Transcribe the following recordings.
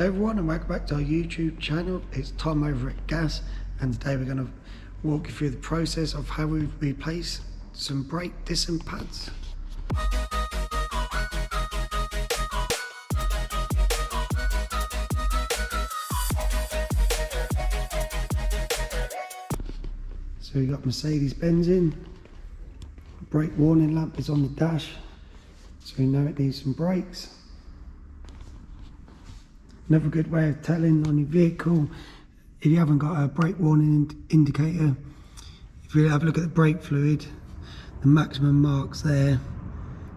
Hello everyone and welcome back to our YouTube channel. It's Tom over at Gas, and today we're going to walk you through the process of how we replace some brake discs and pads. So we've got Mercedes-Benz in, brake warning lamp is on the dash, so we know it needs some brakes. Another good way of telling on your vehicle, if you haven't got a brake warning indicator, if you have a look at the brake fluid, the maximum marks there,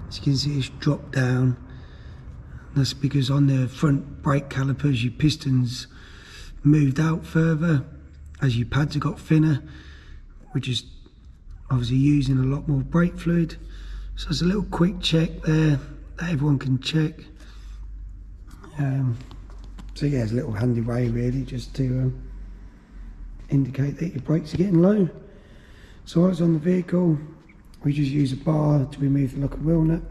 as you can see, it's dropped down. That's because on the front brake calipers, your pistons moved out further as your pads have got thinner, which is obviously using a lot more brake fluid. So it's a little quick check there that everyone can check. So yeah, it's a little handy way really just to indicate that your brakes are getting low. So while it's on the vehicle, we just use a bar to remove the lock and wheel nut.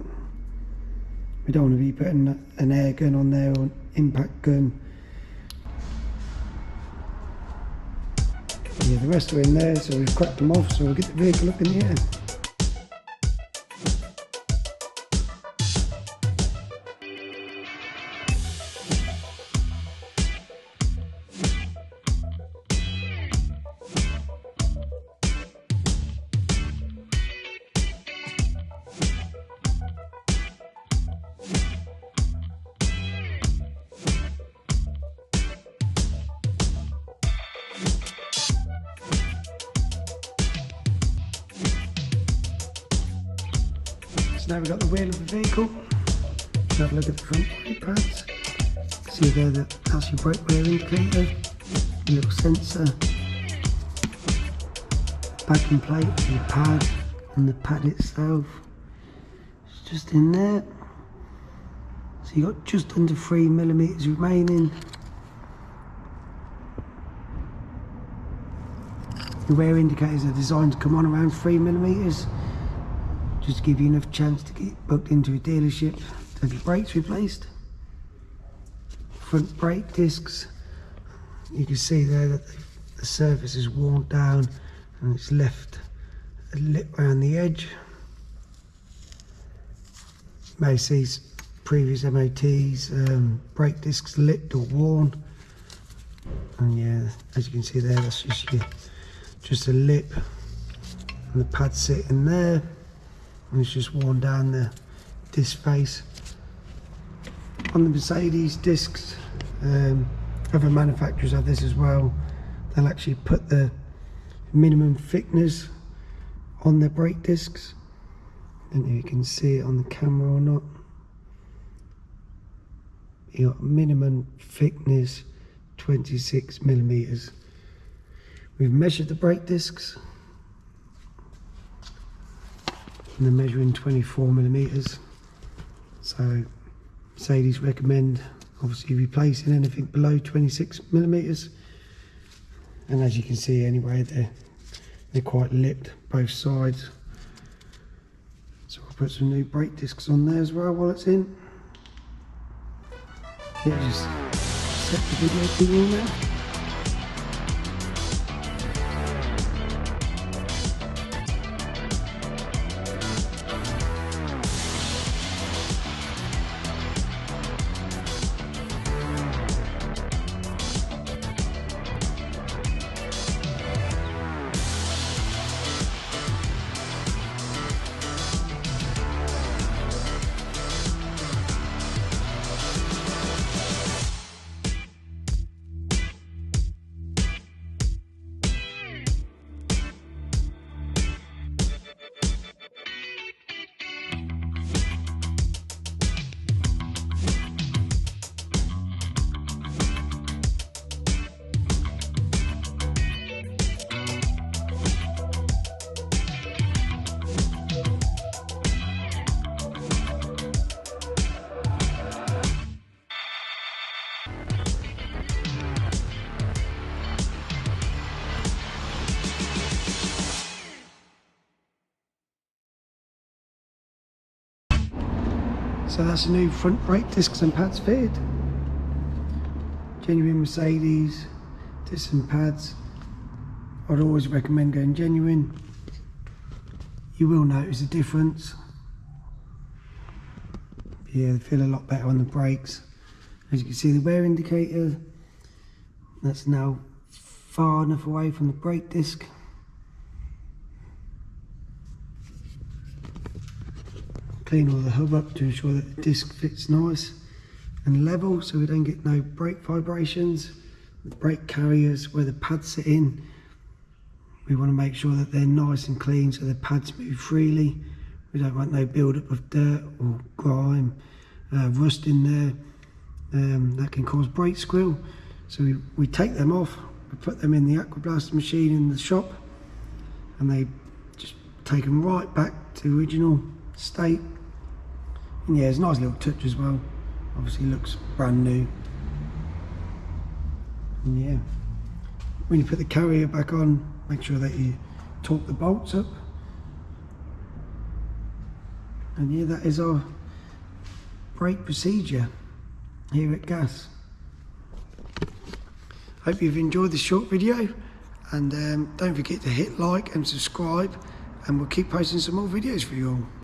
We don't want to be putting an air gun on there or an impact gun. Yeah, the rest are in there, so we've cracked them off, so we'll get the vehicle up in the air. So now we've got the wheel of the vehicle. Have a look at the front brake pads. See there that's your brake wear indicator, your little sensor, backing plate for your pad, and the pad itself. It's just in there. So you've got just under 3mm remaining. The wear indicators are designed to come on around 3mm. Just to give you enough chance to get booked into a dealership to have your brakes replaced. Front brake discs, you can see there that the surface is worn down and it's left a lip around the edge. You may see previous MOTs, brake discs lipped or worn, and yeah, as you can see there, that's just a lip, and the pad sitting there. And it's just worn down the disc face. On the Mercedes discs, other manufacturers have this as well. They'll actually put the minimum thickness on their brake discs. I don't know if you can see it on the camera or not. You got minimum thickness 26mm. We've measured the brake discs, and they're measuring 24mm. So Mercedes recommend obviously replacing anything below 26mm, and as you can see anyway, they're quite lipped both sides. So I'll put some new brake discs on there as well while it's in. Yeah, just set the video to you now. So that's the new front brake discs and pads fitted. genuine Mercedes, discs and pads. I'd always recommend going genuine. You will notice a difference. Yeah, they feel a lot better on the brakes. As you can see, the wear indicator, that's now far enough away from the brake disc. Clean all the hub up to ensure that the disc fits nice and level, so we don't get no brake vibrations. The brake carriers, where the pads sit in, we want to make sure that they're nice and clean so the pads move freely. We don't want no build-up of dirt or grime, rust in there. That can cause brake squeal. So we take them off, we put them in the aquablasted machine in the shop, and they just take them right back to original state. And yeah, it's a nice little touch as well. Obviously looks brand new. And yeah, when you put the carrier back on, make sure that you torque the bolts up. And yeah, that is our brake procedure here at Gas. Hope you've enjoyed this short video, and don't forget to hit like and subscribe, and we'll keep posting some more videos for you all.